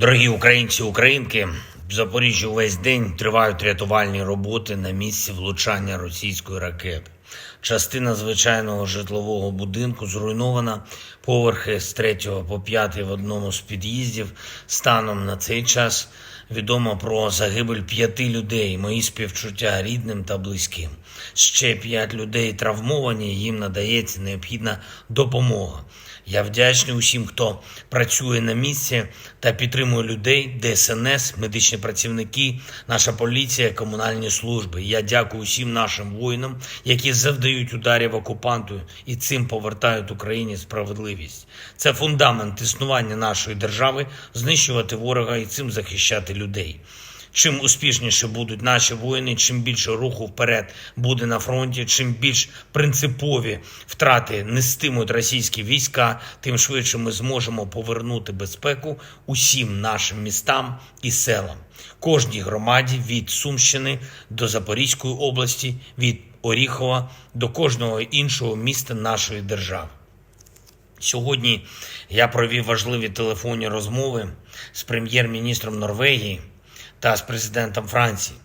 Дорогі українці, українки, в Запоріжжі увесь день тривають рятувальні роботи на місці влучання російської ракети. Частина звичайного житлового будинку зруйнована, поверхи з 3 по 5 в одному з під'їздів. Станом на цей час відомо про загибель 5 людей, мої співчуття рідним та близьким. Ще 5 людей травмовані, їм надається необхідна допомога. Я вдячний усім, хто працює на місці та підтримує людей, ДСНС, медичні працівники, наша поліція, комунальні служби. Я дякую усім нашим воїнам, які завдають ударів окупанту і цим повертають Україні справедливість. Це фундамент існування нашої держави – знищувати ворога і цим захищати людей. Чим успішніше будуть наші воїни, чим більше руху вперед буде на фронті, чим більш принципові втрати нестимуть російські війська, тим швидше ми зможемо повернути безпеку усім нашим містам і селам. Кожній громаді від Сумщини до Запорізької області, від Оріхова до кожного іншого міста нашої держави. Сьогодні я провів важливі телефонні розмови з прем'єр-міністром Норвегії та з президентом Франції,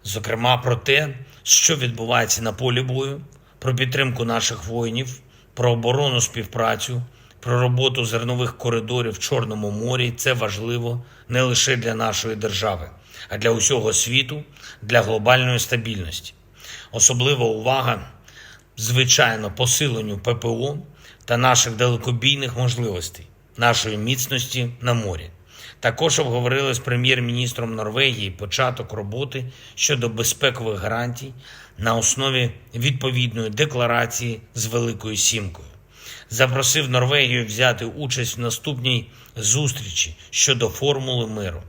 зокрема про те, що відбувається на полі бою, про підтримку наших воїнів, про оборонну співпрацю, про роботу зернових коридорів в Чорному морі. Це важливо не лише для нашої держави, а для усього світу, для глобальної стабільності. Особлива увага, звичайно, посиленню ППО та наших далекобійних можливостей, нашої міцності на морі. Також обговорили з прем'єр-міністром Норвегії початок роботи щодо безпекових гарантій на основі відповідної декларації з Великою Сімкою. Запросив Норвегію взяти участь в наступній зустрічі щодо формули миру.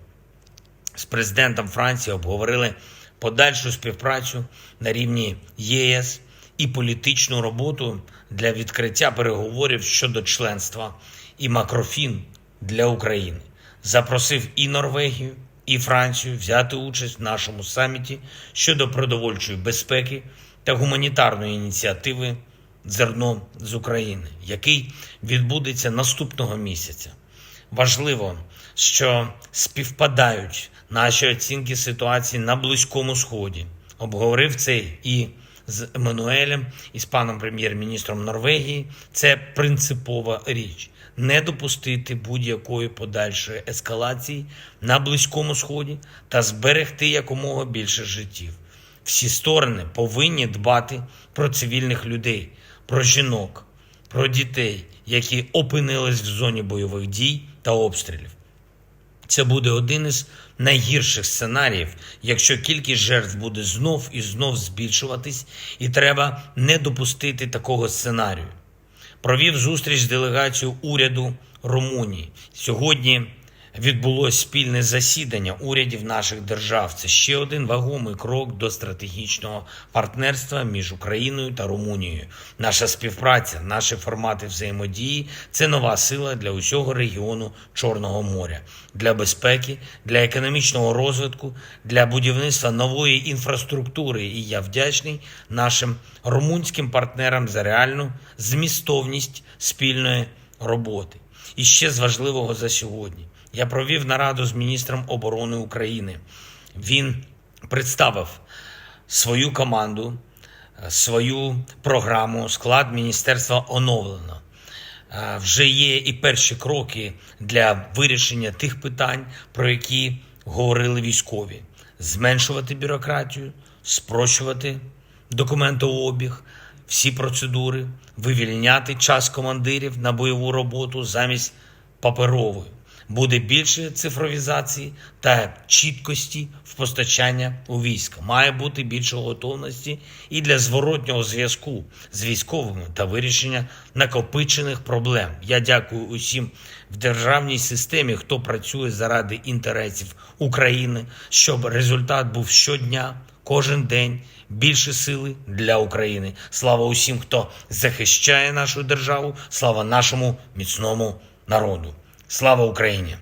З президентом Франції обговорили подальшу співпрацю на рівні ЄС і політичну роботу для відкриття переговорів щодо членства і макрофін для України. Запросив і Норвегію, і Францію взяти участь в нашому саміті щодо продовольчої безпеки та гуманітарної ініціативи «Зерно з України», який відбудеться наступного місяця. Важливо, що співпадають наші оцінки ситуації на Близькому Сході. Обговорив це і з Еммануелем, і з паном прем'єр-міністром Норвегії. Це принципова річ. Не допустити будь-якої подальшої ескалації на Близькому Сході та зберегти якомога більше життів. Всі сторони повинні дбати про цивільних людей, про жінок, про дітей, які опинились в зоні бойових дій та обстрілів. Це буде один із найгірших сценаріїв, якщо кількість жертв буде знов і знов збільшуватись, і треба не допустити такого сценарію. Провів зустріч з делегацією уряду Румунії. Сьогодні відбулось спільне засідання урядів наших держав. Це ще один вагомий крок до стратегічного партнерства між Україною та Румунією. Наша співпраця, наші формати взаємодії – це нова сила для усього регіону Чорного моря. Для безпеки, для економічного розвитку, для будівництва нової інфраструктури. І я вдячний нашим румунським партнерам за реальну змістовність спільної роботи. І ще з важливого за сьогодні. Я провів нараду з міністром оборони України. Він представив свою команду, свою програму, склад міністерства оновлено. Вже є і перші кроки для вирішення тих питань, про які говорили військові. Зменшувати бюрократію, спрощувати документообіг, всі процедури, вивільняти час командирів на бойову роботу замість паперової. Буде більше цифровізації та чіткості в постачання у війська. Має бути більше готовності і для зворотнього зв'язку з військовими та вирішення накопичених проблем. Я дякую усім в державній системі, хто працює заради інтересів України, щоб результат був щодня, кожен день, більше сили для України. Слава усім, хто захищає нашу державу, слава нашому міцному народу. Слава Україні!